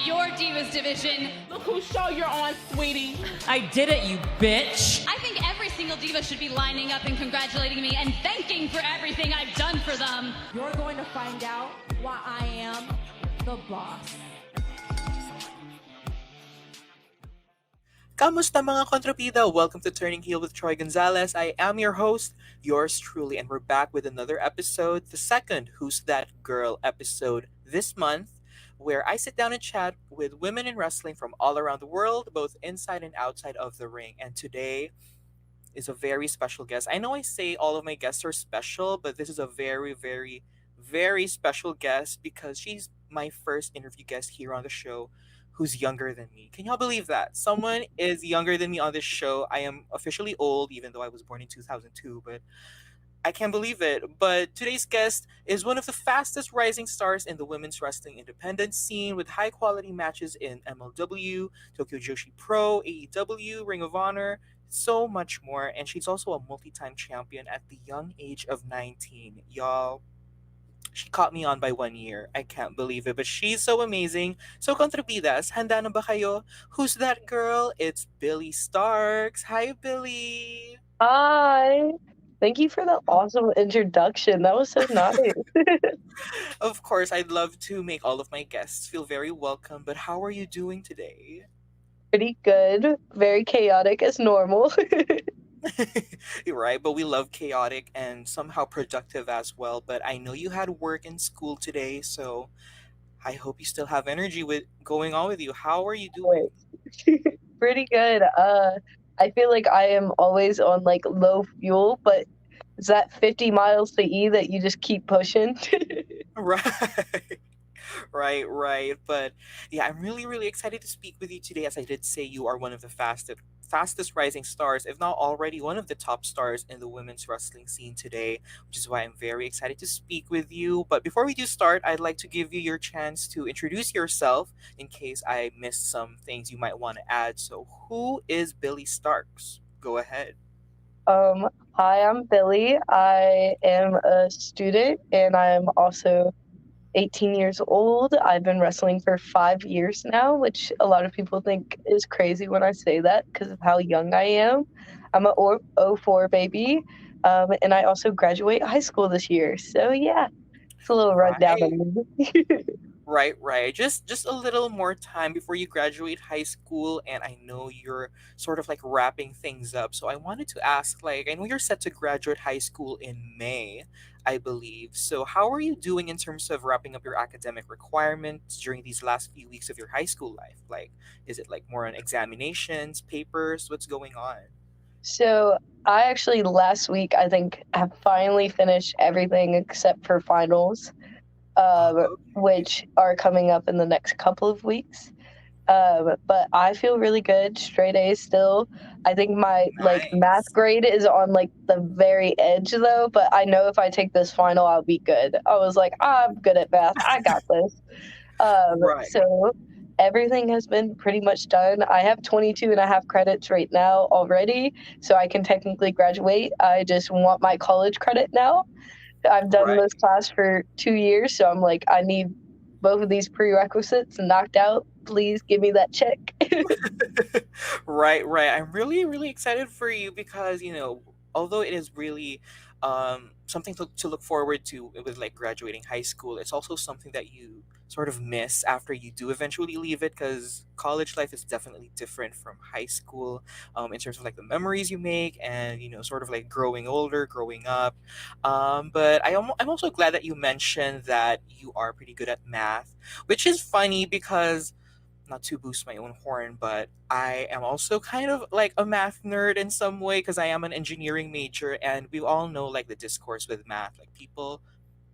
your Divas division. Look whose show you're on, sweetie. I did it, you bitch. I think every single diva should be lining up and congratulating me and thanking for everything I've done for them. You're going to find out why I am the boss. Kamusta mga kontrabida? Welcome to Turning Heel with Troy Gonzalez. I am your host, yours truly, and we're back with another episode, the second Who's That Girl episode this month, where I sit down and chat with women in wrestling from all around the world, both inside and outside of the ring. And today is a very special guest. I know I say all of my guests are special, but this is a very, very, very special guest because she's my first interview guest here on the show who's younger than me. Can y'all believe that? Someone is younger than me on this show. I am officially old, even though I was born in 2002, but I can't believe it. But today's guest is one of the fastest rising stars in the women's wrestling independent scene with high quality matches in MLW, Tokyo Joshi Pro, AEW, Ring of Honor, so much more. And she's also a multi-time champion at the young age of 19. Y'all, she caught me on by 1 year. I can't believe it, but she's so amazing. So, kontrabidas, handa na ba kayo? Who's that girl? It's Billie Starkz. Hi, Billie. Hi. Thank you for the awesome introduction. That was so nice. Of course, I'd love to make all of my guests feel very welcome, but how are you doing today? Pretty good. Very chaotic as normal. You're right, but we love chaotic and somehow productive as well. But I know you had work and school today, so I hope you still have energy with going on with you. How are you doing? Pretty good. I feel like I am always on like low fuel, but it's that 50 miles to E that you just keep pushing. Right. Right. But yeah, I'm really, really excited to speak with you today. As I did say, you are one of the fastest rising stars, if not already one of the top stars in the women's wrestling scene today, which is why I'm very excited to speak with you. But before we do start, I'd like to give you your chance to introduce yourself in case I missed some things you might want to add. So who is Billie Starkz? Go ahead. Hi, I'm Billie. I am a student and I'm also 18 years old. I've been wrestling for 5 years now, which a lot of people think is crazy when I say that because of how young I am. I'm a '04 baby, and I also graduate high school this year. So yeah, it's a little rundown of me. Right. Just a little more time before you graduate high school, and I know you're sort of like wrapping things up. So I wanted to ask, like, I know you're set to graduate high school in May, I believe. So how are you doing in terms of wrapping up your academic requirements during these last few weeks of your high school life? Like, is it like more on examinations, papers? What's going on? So I actually last week I think have finally finished everything except for finals, which are coming up in the next couple of weeks. But I feel really good, straight A's still. I think my like math Nice. grade is on like the very edge though, but I know if I take this final, I'll be good. I was like, I'm good at math. I got this. Right. So everything has been pretty much done. I have 22 and a half credits right now already, so I can technically graduate. I just want my college credit now. I've done Right. this class for 2 years, so I'm like, I need both of these prerequisites knocked out. Please give me that check. Right. I'm really, really excited for you because, although it is really something to look forward to with like graduating high school, it's also something that you sort of miss after you do eventually leave it because college life is definitely different from high school in terms of like the memories you make and, sort of like growing older, growing up. But I'm also glad that you mentioned that you are pretty good at math, which is funny because not to boost my own horn, but I am also kind of like a math nerd in some way because I am an engineering major, and we all know like the discourse with math. Like people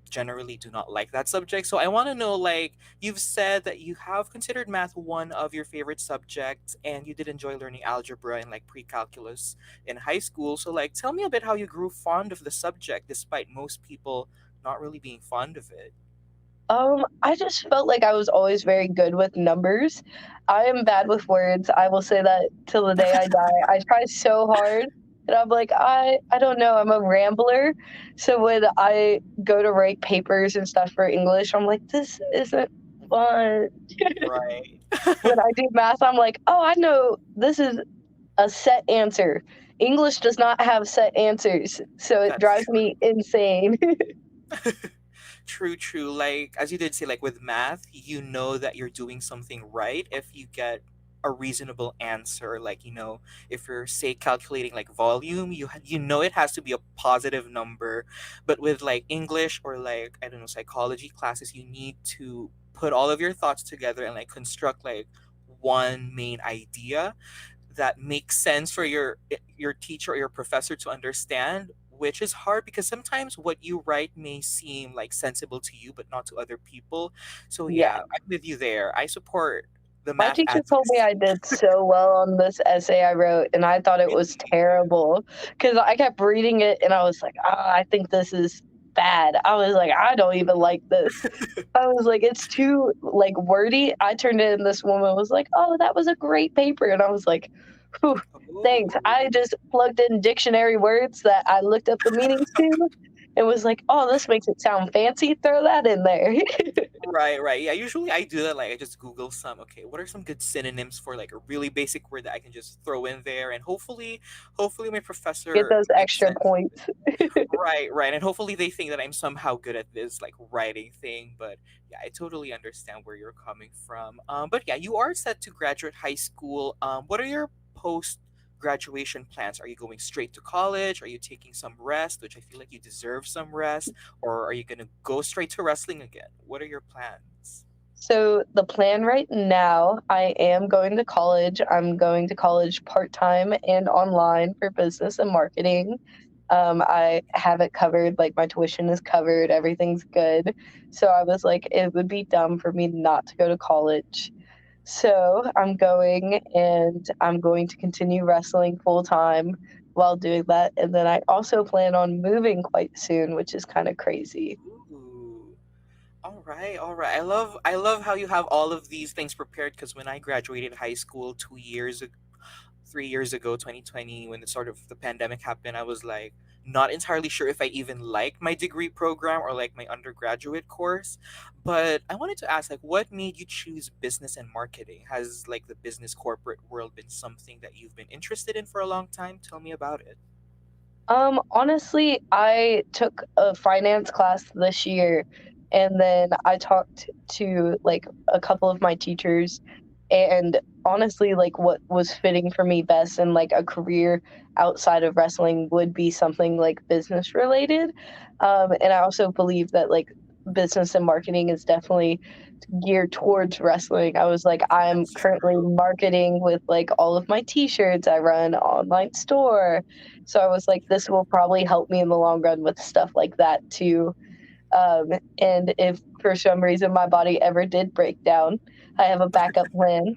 generally do not like that subject. So I want to know, like, you've said that you have considered math one of your favorite subjects, and you did enjoy learning algebra and like pre-calculus in high school. So like, tell me a bit how you grew fond of the subject despite most people not really being fond of it. I just felt like I was always very good with numbers. I am bad with words. I will say that till the day I die. I try so hard, and I'm like, I don't know. I'm a rambler. So when I go to write papers and stuff for English, I'm like, this isn't fun. Right. When I do math, I'm like, oh, I know this is a set answer. English does not have set answers, so it That's drives me insane. true, true. Like, as you did say, like with math, you know that you're doing something right if you get a reasonable answer. Like, if you're, say, calculating like volume, you know it has to be a positive number. But with like English or like, I don't know, psychology classes, you need to put all of your thoughts together and like construct like one main idea that makes sense for your teacher or your professor to understand, which is hard because sometimes what you write may seem like sensible to you but not to other people. So Yeah. yeah, I'm with you there. I support the My math teacher told me advocacy. I did so well on this essay I wrote, and I thought it was terrible because I kept reading it and I was like, I think this is bad. I was like, I don't even like this. I was like, it's too like wordy. I turned it in. This woman was like, oh, that was a great paper, and I was like, whew, thanks. Oh, I just plugged in dictionary words that I looked up the meanings to, and was like, oh, this makes it sound fancy. Throw that in there. right, right. Yeah, usually I do that. Like, I just Google some, okay, what are some good synonyms for like a really basic word that I can just throw in there, and hopefully my Get professor those makes extra sense. points. Right, right. And hopefully they think that I'm somehow good at this like writing thing. But yeah, I totally understand where you're coming from. But yeah, you are set to graduate high school. What are your post graduation plans? Are you going straight to college? Are you taking some rest, which I feel like you deserve some rest? Or are you gonna go straight to wrestling again? What are your plans? So the plan right now, I am going to college. I'm going to college part-time and online for business and marketing. I have it covered, like my tuition is covered, everything's good. So I was like, it would be dumb for me not to go to college. So I'm going and I'm going to continue wrestling full time while doing that. And then I also plan on moving quite soon, which is kind of crazy. Ooh. All right, all right. I love how you have all of these things prepared because when I graduated high school 3 years ago, 2020, when the sort of the pandemic happened, I was like not entirely sure if I even liked my degree program or like my undergraduate course. But I wanted to ask, like, what made you choose business and marketing? Has like the business corporate world been something that you've been interested in for a long time? Tell me about it. Honestly, I took a finance class this year and then I talked to like a couple of my teachers and honestly like what was fitting for me best and like a career outside of wrestling would be something like business related. And I also believe that like business and marketing is definitely geared towards wrestling. I was like, I'm That's currently true. marketing with like all of my t-shirts. I run an online store. So I was like, this will probably help me in the long run with stuff like that too. And if for some reason my body ever did break down, I have a backup plan.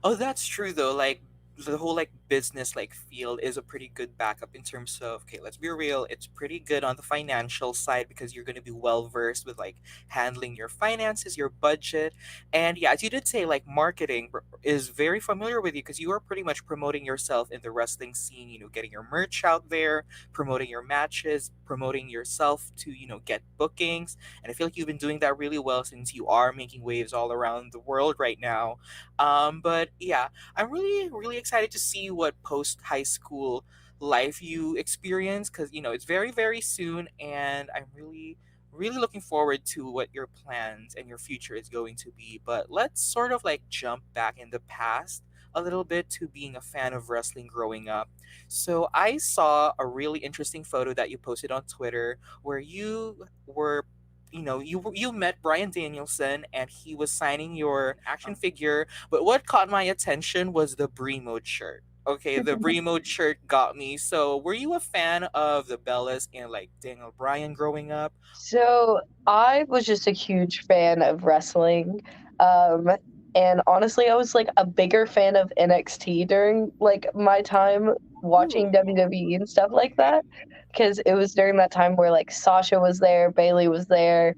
Oh, that's true though. Like the whole like business like field is a pretty good backup in terms of, okay, let's be real, it's pretty good on the financial side because you're going to be well versed with like handling your finances, your budget. And yeah, as you did say, like marketing is very familiar with you because you are pretty much promoting yourself in the wrestling scene, getting your merch out there, promoting your matches, promoting yourself to, get bookings. And I feel like you've been doing that really well since you are making waves all around the world right now. But yeah, I'm really, really excited to see what post high school life you experience because, it's very, very soon. And I'm really, really looking forward to what your plans and your future is going to be. But let's sort of like jump back in the past a little bit to being a fan of wrestling growing up. So I saw a really interesting photo that you posted on Twitter where you were you met Brian Danielson and he was signing your action figure, but what caught my attention was the Brie mode shirt. Okay, the Brie mode shirt got me. So, were you a fan of the Bellas and like Daniel Bryan growing up? So I was just a huge fan of wrestling. Um, and honestly, I was like a bigger fan of NXT during like my time watching Ooh, WWE and stuff like that. Because it was during that time where like Sasha was there, Bailey was there,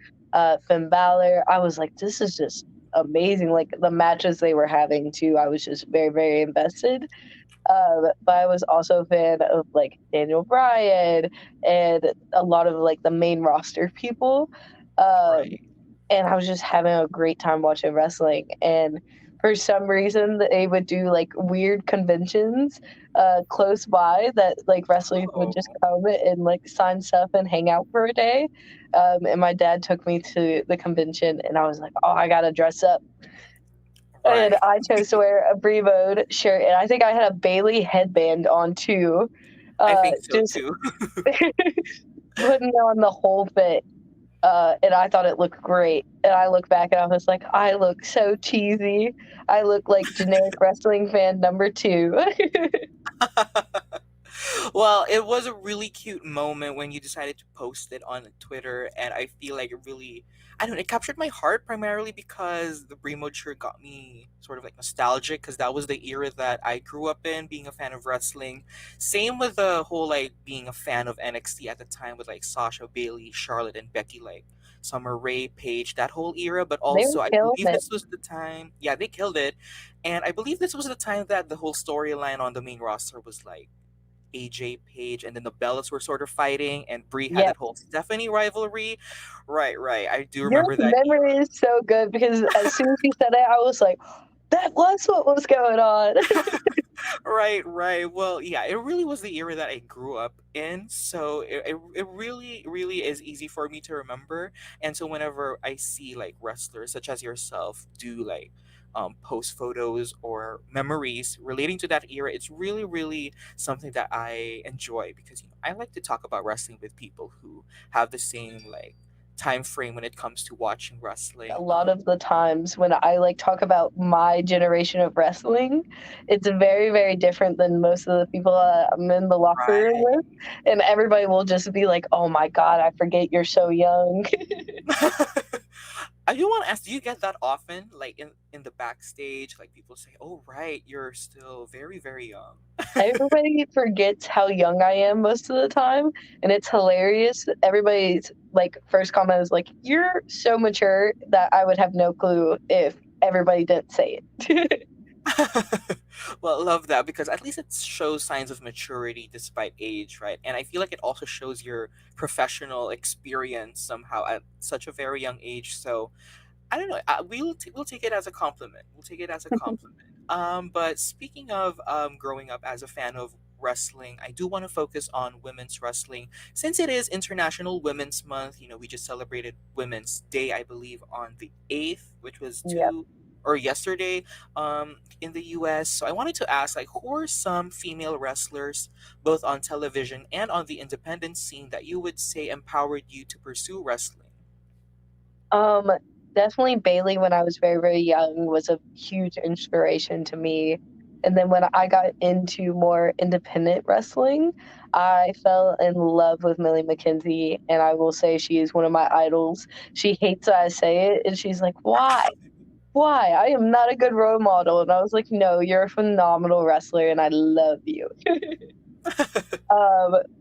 Finn Balor. I was like, this is just amazing. Like the matches they were having too, I was just very, very invested. But I was also a fan of like Daniel Bryan and a lot of like the main roster people. Um, right. and I was just having a great time watching wrestling. And for some reason, they would do like weird conventions close by that like wrestlers would just Oh, come and like sign stuff and hang out for a day. And my dad took me to the convention, and I was like, oh, I gotta dress up. And right. I chose to wear a Brie Mode shirt, and I think I had a Bailey headband on too. I think so Just too. putting on the whole fit. And I thought it looked great. And I look back and I was like, I look so cheesy. I look like generic wrestling fan number two. Well, it was a really cute moment when you decided to post it on Twitter, and I feel like it really, I don't know, it captured my heart primarily because the Bremo shirt got me sort of like nostalgic because that was the era that I grew up in, being a fan of wrestling. Same with the whole like being a fan of NXT at the time with like Sasha, Bailey, Charlotte, and Becky, like Summer Rae, Paige, that whole era. But They were also, I killing believe it. this was the time, yeah, they killed it. And I believe this was the time that the whole storyline on the main roster was like AJ Page and then the Bellas were sort of fighting and Brie had Yeah. that whole Stephanie rivalry. Right, right. I do Your remember that memory era. is so good because as soon as you said it, I was like, that was what was going on. Right, right. Well, yeah, it really was the era that I grew up in. So it really, really is easy for me to remember. And so whenever I see like wrestlers such as yourself do like post photos or memories relating to that era, it's really, really something that I enjoy because I like to talk about wrestling with people who have the same like time frame when it comes to watching A wrestling. lot of the times when I like talk about my generation of wrestling, it's very, very different than most of the people I'm in the locker room Right. with. And everybody will just be like, oh my God, I forget you're so young. I do want to ask, do you get that often? Like in the backstage, like people say, "Oh, right, you're still very, very young." Everybody forgets how young I am most of the time, and it's hilarious. Everybody's like first comment is like, "You're so mature that I would have no clue if everybody didn't say it." Well, I love that because at least it shows signs of maturity despite age, right? And I feel like it also shows your professional experience somehow at such a very young age. So I don't know. We'll take it as a compliment. We'll take it as a compliment. But speaking of growing up as a fan of wrestling, I do want to focus on women's wrestling since it is International Women's Month. We just celebrated Women's Day, I believe, on the 8th, which was Yep. two or yesterday in the US. So I wanted to ask, like, who are some female wrestlers, both on television and on the independent scene, that you would say empowered you to pursue wrestling? Um, Definitely Bailey when I was very, very young was a huge inspiration to me. And then when I got into more independent wrestling, I fell in love with Millie McKenzie, and I will say she is one of my idols. She hates that I say it, and she's like, "Why? Why? I am not a good role model." And I was like, "No, you're a phenomenal wrestler, and I love you."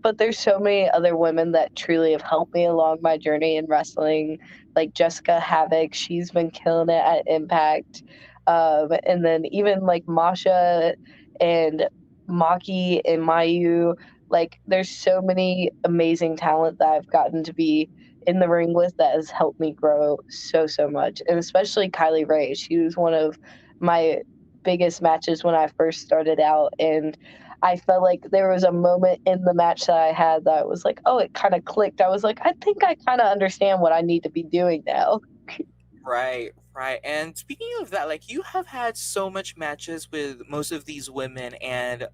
But there's so many other women that truly have helped me along my journey in wrestling, like Jessica Havoc. She's been killing it at Impact. And then even like Masha and Maki and Mayu. Like, there's so many amazing talent that I've gotten to be in the ring with that has helped me grow so, so much. And especially Kylie Ray. She was one of my biggest matches when I first started out. And I felt like there was a moment in the match that I had that was like, oh, it kind of clicked. I was like, I think I kind of understand what I need to be doing now. Right, right. And speaking of that, like you have had so much matches with most of these women, and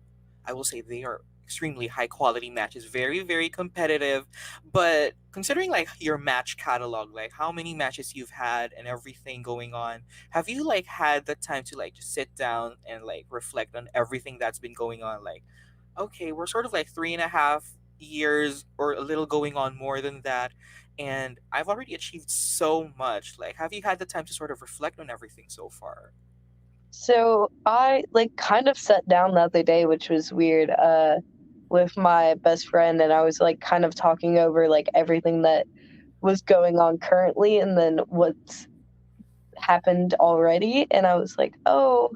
I will say they are extremely high quality matches, very, very competitive. But considering like your match catalog, like how many matches you've had and everything going on, have you like had the time to like just sit down and like reflect on everything that's been going on? Like, okay, we're sort of like 3.5 years or a little going on more than that, and I've already achieved so much. Like, have you had the time to sort of reflect on everything so far? So I like kind of sat down the other day, which was weird, with my best friend, and I was like kind of talking over like everything that was going on currently and then what's happened already. And I was like, oh,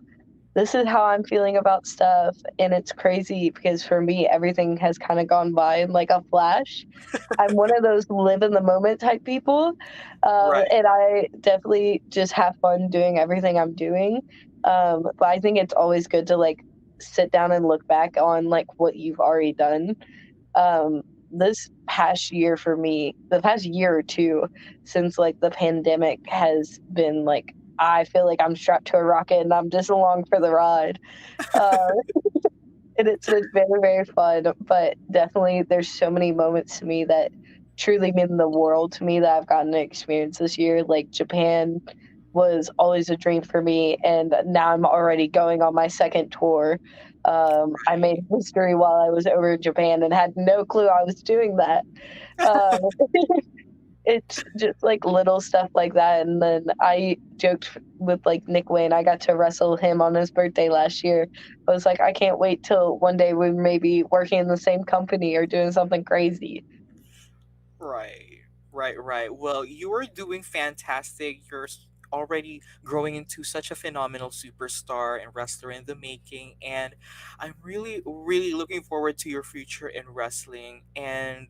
this is how I'm feeling about stuff. And it's crazy because for me, everything has kind of gone by in like a flash. I'm one of those live in the moment type people. Right. And I definitely just have fun doing everything I'm doing. But I think it's always good to like sit down and look back on like what you've already done. um this past year for me, the past year or two since like the pandemic has been like, I feel like I'm strapped to a rocket and I'm just along for the ride. uh and it's been very, very fun, but definitely there's so many moments to me that truly mean the world to me that I've gotten to experience this year. Like Japan was always a dream for me, and now I'm already going on my second tour. I made history while I was over in Japan and had no clue I was doing that. Uh, it's just like little stuff like that. And then I joked with like Nick Wayne. I got to wrestle him on his birthday last year. I was like, I can't wait till one day we may be working in the same company or doing something crazy. Right, right. Well, you are doing fantastic. Already growing into such a phenomenal superstar and wrestler in the making. And I'm really, really looking forward to your future in wrestling. And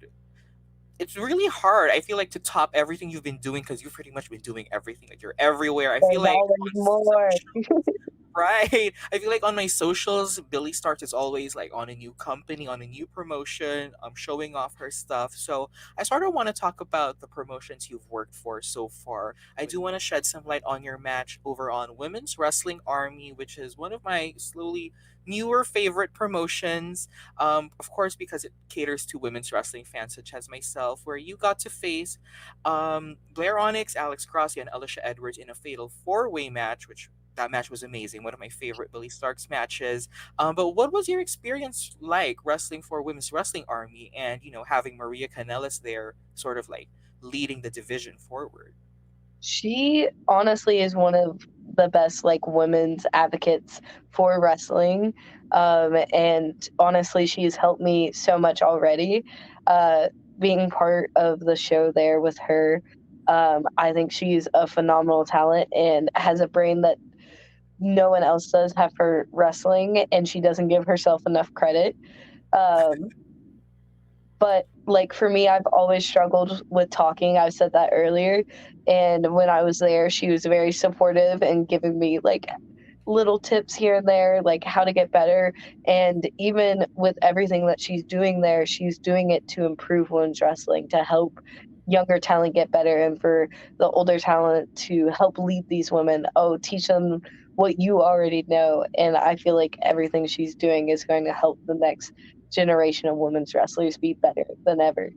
it's really hard, I feel like, to top everything you've been doing because you've pretty much been doing everything. Like, you're everywhere. I feel There's like always on more. right. I feel like on my socials, Billie Starkz is always like on a new company, on a new promotion, showing off her stuff. So I sort of want to talk about the promotions you've worked for so far. I do want to shed some light on your match over on Women's Wrestling Army, which is one of my slowly newer favorite promotions. Of course, because it caters to women's wrestling fans such as myself, where you got to face Blair Onyx, Alex Grassi, and Alicia Edwards in a fatal four-way match, which that match was amazing. One of my favorite Billy Stark's matches. But what was your experience like wrestling for Women's Wrestling Army and, having Maria Kanellis there sort of like leading the division forward? She honestly is one of the best like women's advocates for wrestling. And honestly, she's helped me so much already. Uh, Being part of the show there with her, I think she's a phenomenal talent and has a brain that no one else does have for wrestling, and she doesn't give herself enough credit. Um, but like for me, I've always struggled with talking. I've said that earlier. And when I was there, she was very supportive and giving me like little tips here and there, like how to get better. And even with everything that she's doing there, she's doing it to improve women's wrestling, to help younger talent get better, and for the older talent to help lead these women. Oh, teach them what you already know. And I feel like everything she's doing is going to help the next generation of women's wrestlers be better than ever.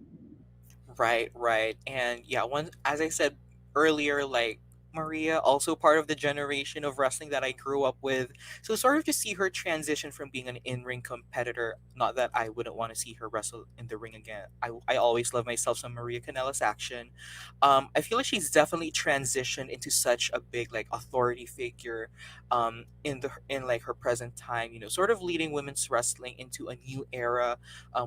Right, right. And yeah, one as I said earlier, like Maria, also part of the generation of wrestling that I grew up with. So sort of to see her transition from being an in-ring competitor, not that I wouldn't want to see her wrestle in the ring again. I always love myself some Maria Kanellis action. I feel like she's definitely transitioned into such a big like authority figure in like her present time, sort of leading women's wrestling into a new era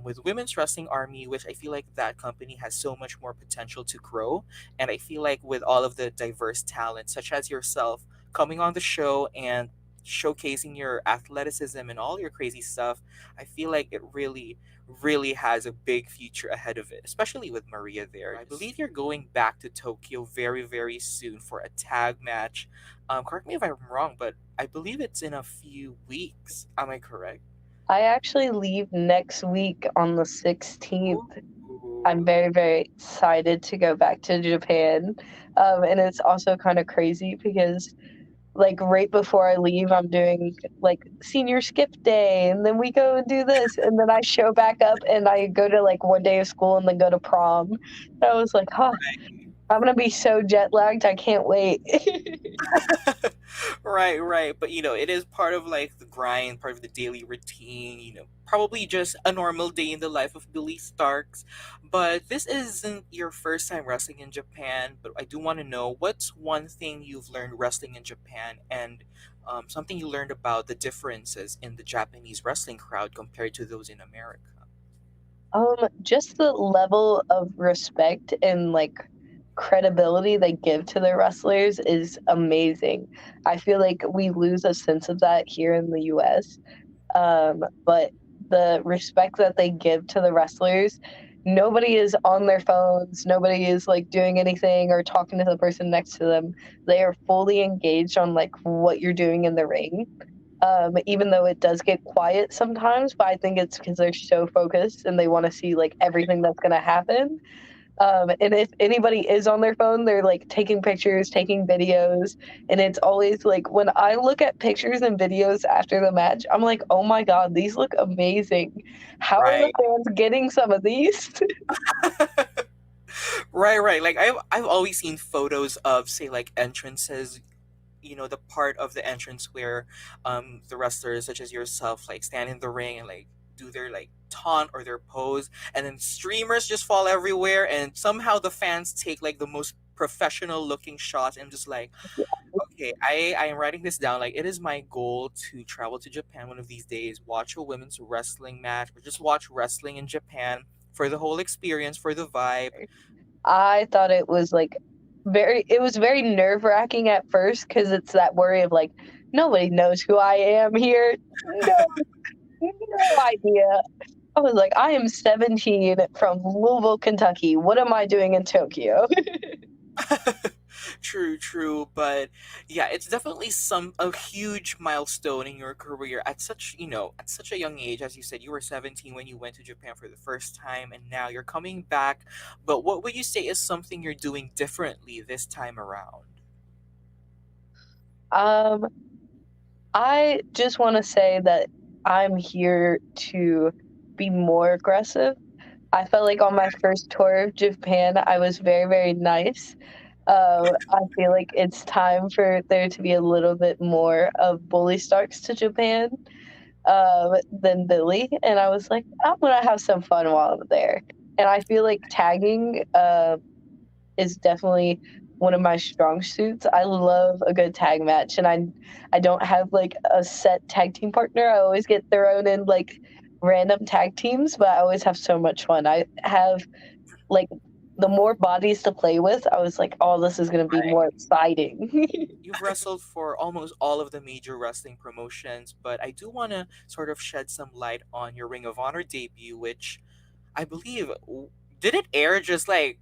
with Women's Wrestling Army, which I feel like that company has so much more potential to grow. And I feel like with all of the diverse talent, such as yourself, coming on the show and showcasing your athleticism and all your crazy stuff, I feel like it really, really has a big future ahead of it, especially with Maria there. I believe you're going back to Tokyo very, very soon for a tag match. Correct me if I'm wrong, but I believe it's in a few weeks. Am I correct? I actually leave next week on the 16th. I'm Ooh. very, very excited to go back to Japan. And it's also kind of crazy because, like, right before I leave, I'm doing like senior skip day, and then we go and do this, and then I show back up and I go to like one day of school and then go to prom. And I was like, huh, I'm gonna be so jet lagged. I can't wait. Right, right. But it is part of like the grind, part of the daily routine, probably just a normal day in the life of Billy Starks. But this isn't your first time wrestling in Japan, but I do want to know what's one thing you've learned wrestling in Japan and something you learned about the differences in the Japanese wrestling crowd compared to those in America. Just the level of respect and like credibility they give to their wrestlers is amazing. I feel like we lose a sense of that here in the US. But the respect that they give to the wrestlers, nobody is on their phones, nobody is like doing anything or talking to the person next to them. They are fully engaged on like what you're doing in the ring. Even though it does get quiet sometimes, but I think it's because they're so focused and they want to see like everything that's going to happen. And if anybody is on their phone, they're like taking pictures, taking videos. And it's always like when I look at pictures and videos after the match, I'm like, oh my God, these look amazing. How are the Right. fans getting some of these? Right, right. Like I've always seen photos of, say, like entrances, the part of the entrance where the wrestlers such as yourself like stand in the ring and like do their like taunt or their pose, and then streamers just fall everywhere, and somehow the fans take like the most professional looking shots. And just like, okay, I am writing this down. Like, it is my goal to travel to Japan one of these days, watch a women's wrestling match, or just watch wrestling in Japan for the whole experience, for the vibe. I thought it was very nerve wracking at first because it's that worry of like, nobody knows who I am here. No, no idea. I was like, I am 17 from Louisville, Kentucky. What am I doing in Tokyo? True, true, but yeah, it's definitely some a huge milestone in your career at such, at such a young age. As you said, you were 17 when you went to Japan for the first time, and now you're coming back. But what would you say is something you're doing differently this time around? Um, I just want to say that I'm here to be more aggressive. I felt like on my first tour of Japan, I was very, very nice. I feel like it's time for there to be a little bit more of Bully Starks to Japan than Billy. And I was like, I'm gonna have some fun while I'm there. And I feel like tagging is definitely one of my strong suits. I love a good tag match, and I don't have like a set tag team partner. I always get thrown in like random tag teams, but I always have so much fun. I have like the more bodies to play with. I was like, oh, this is gonna be more exciting. You've wrestled for almost all of the major wrestling promotions, but I do want to sort of shed some light on your Ring of Honor debut, which I believe did it air just like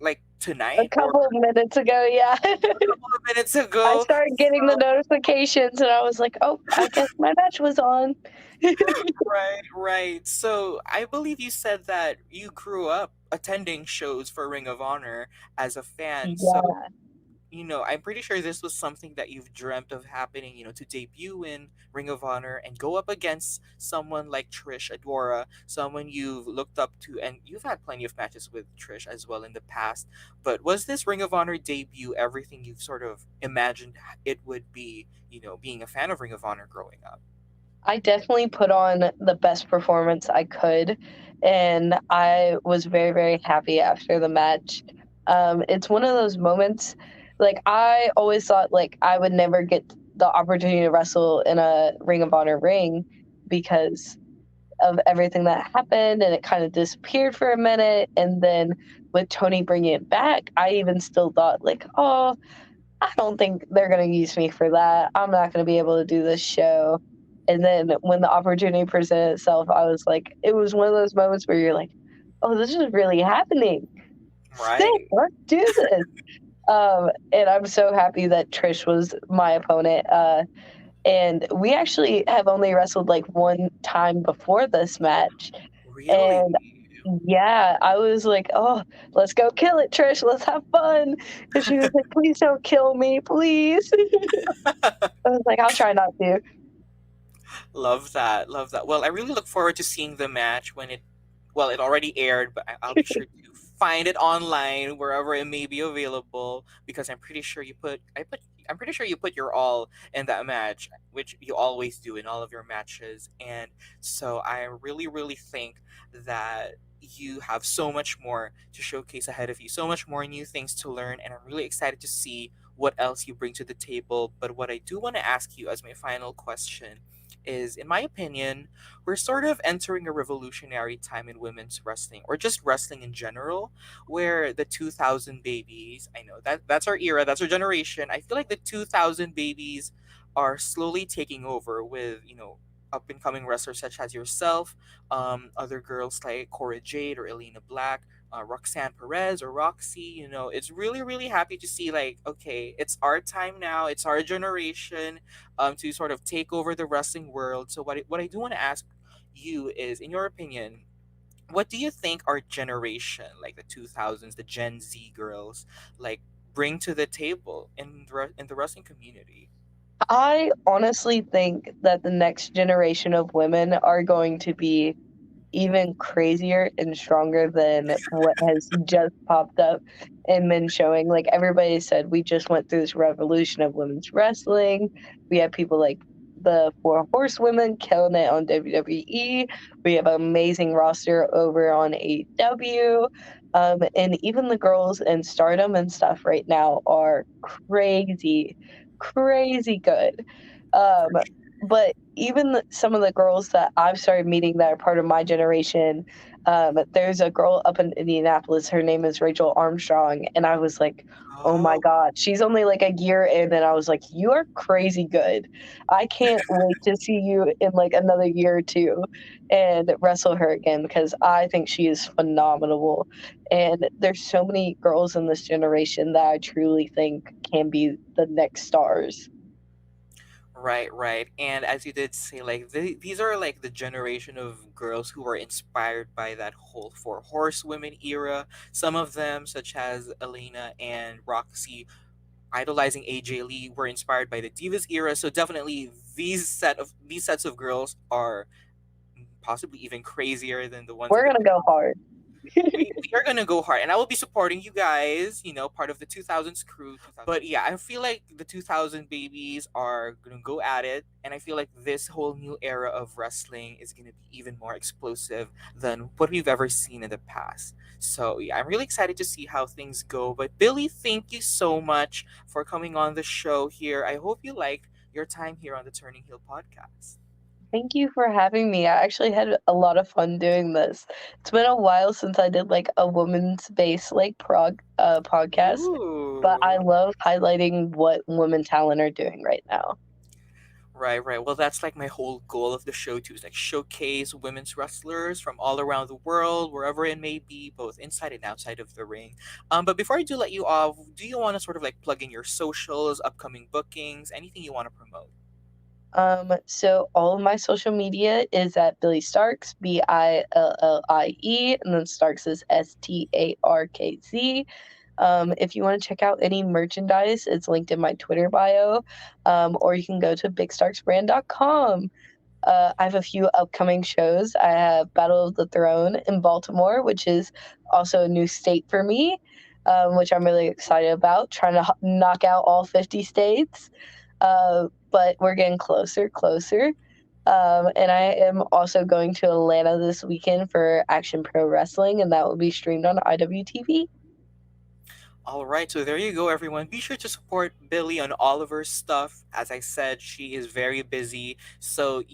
A tonight or couple of minutes ago, yeah. a couple of minutes I ago? started getting the notifications, and I was like, oh, I guess my match was on. Right, right. So I believe you said that you grew up attending shows for Ring of Honor as a fan. So, Yeah. I'm pretty sure this was something that you've dreamt of happening, to debut in Ring of Honor and go up against someone like Trish Adora, someone you've looked up to, and you've had plenty of matches with Trish as well in the past. But was this Ring of Honor debut everything you've sort of imagined it would be, being a fan of Ring of Honor growing up? I definitely put on the best performance I could, and I was very, very happy after the match. It's one of those moments, like I always thought like I would never get the opportunity to wrestle in a Ring of Honor ring because of everything that happened, and it kind of disappeared for a minute. And then with Tony bringing it back, I even still thought like, oh, I don't think they're going to use me for that. I'm not going to be able to do this show. And then when the opportunity presented itself, I was like, it was one of those moments where you're like, oh, this is really happening. Sick, Right. let's do this. And I'm so happy that Trish was my opponent. And we actually have only wrestled like one time before this match. Really? And yeah, I was like, "Oh, let's go kill it, Trish. Let's have fun." And she was like, "Please don't kill me, please." I was like, "I'll try not to." Love that. Love that. Well, I really look forward to seeing the match when it already aired, but I'll be sure to find it online wherever it may be available, because I'm pretty sure you put your all in that match, which you always do in all of your matches. And so I really, really think that you have so much more to showcase ahead of you, so much more new things to learn, and I'm really excited to see what else you bring to the table. But what I do want to ask you as my final question is, in my opinion, we're sort of entering a revolutionary time in women's wrestling, or just wrestling in general, where the 2000 babies, I know that's our era, that's our generation. I feel like the 2000 babies are slowly taking over with, up and coming wrestlers such as yourself, other girls like Cora Jade or Elena Black, Roxanne Perez or Roxy. It's really, really happy to see, like, okay, it's our time now, it's our generation, to sort of take over the wrestling world. So what I do want to ask you is, in your opinion, what do you think our generation, like the 2000s, the Gen Z girls, like, bring to the table in the wrestling community? I honestly think that the next generation of women are going to be even crazier and stronger than what has just popped up and been showing. Like everybody said, we just went through this revolution of women's wrestling. We have people like the Four Horsewomen killing it on WWE. We have an amazing roster over on AEW. And even the girls in Stardom and stuff right now are crazy, crazy good. Um, but even some of the girls that I've started meeting that are part of my generation, there's a girl up in Indianapolis. Her name is Rachel Armstrong, and I was like, "Oh my Oh, God, she's only like a year in." And I was like, "You are crazy good. I can't wait to see you in like another year or two and wrestle her again because I think she is phenomenal." And there's so many girls in this generation that I truly think can be the next stars. right, right. And as you did say, like, these are like the generation of girls who were inspired by that whole Four Horsewomen era. Some of them, such as Elena and Roxy, idolizing AJ Lee, were inspired by the Divas era. So definitely these sets of girls are possibly even crazier than the ones in We're the gonna go hard. we are gonna go hard, and I will be supporting you guys. Part of the 2000s crew. But yeah, I feel like the 2000 babies are gonna go at it, and I feel like this whole new era of wrestling is gonna be even more explosive than what we've ever seen in the past. So yeah, I'm really excited to see how things go. But Billy, thank you so much for coming on the show here. I hope you like your time here on the Turning Heel podcast. Thank you for having me. I actually had a lot of fun doing this. It's been a while since I did like a women's based like podcast, but I Ooh. love highlighting what women talent are doing right now. Right, right. Well, that's like my whole goal of the show too, is like showcase women's wrestlers from all around the world, wherever it may be, both inside and outside of the ring. But before I do let you off, do you want to sort of like plug in your socials, upcoming bookings, anything you want to promote? So all of my social media is at Billie Starkz, Billie, and then Starkz is Starkz. If you want to check out any merchandise, it's linked in my Twitter bio, or you can go to bigstarksbrand.com. I have a few upcoming shows. I have Battle of the Throne in Baltimore, which is also a new state for me, which I'm really excited about, trying to knock out all 50 states. But we're getting closer, closer. And I am also going to Atlanta this weekend for Action Pro Wrestling, and that will be streamed on IWTV. All right, so there you go, everyone. Be sure to support Billy on all of her stuff. As I said, she is very busy, so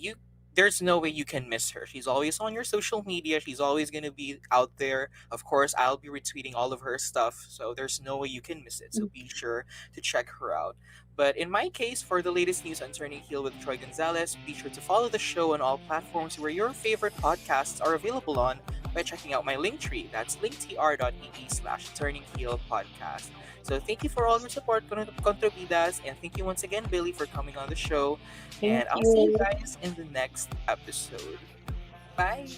there's no way you can miss her. She's always on your social media. She's always going to be out there. Of course, I'll be retweeting all of her stuff, so there's no way you can miss it. So be sure to check her out. But in my case, for the latest news on Turning Heel with Troy Gonzalez, be sure to follow the show on all platforms where your favorite podcasts are available on by checking out my link tree. That's linktr.ee/turning heel podcast. So thank you for all your support, Contravidas, and thank you once again, Billy, for coming on the show. Thank And I'll see you you. guys in the next episode. Bye.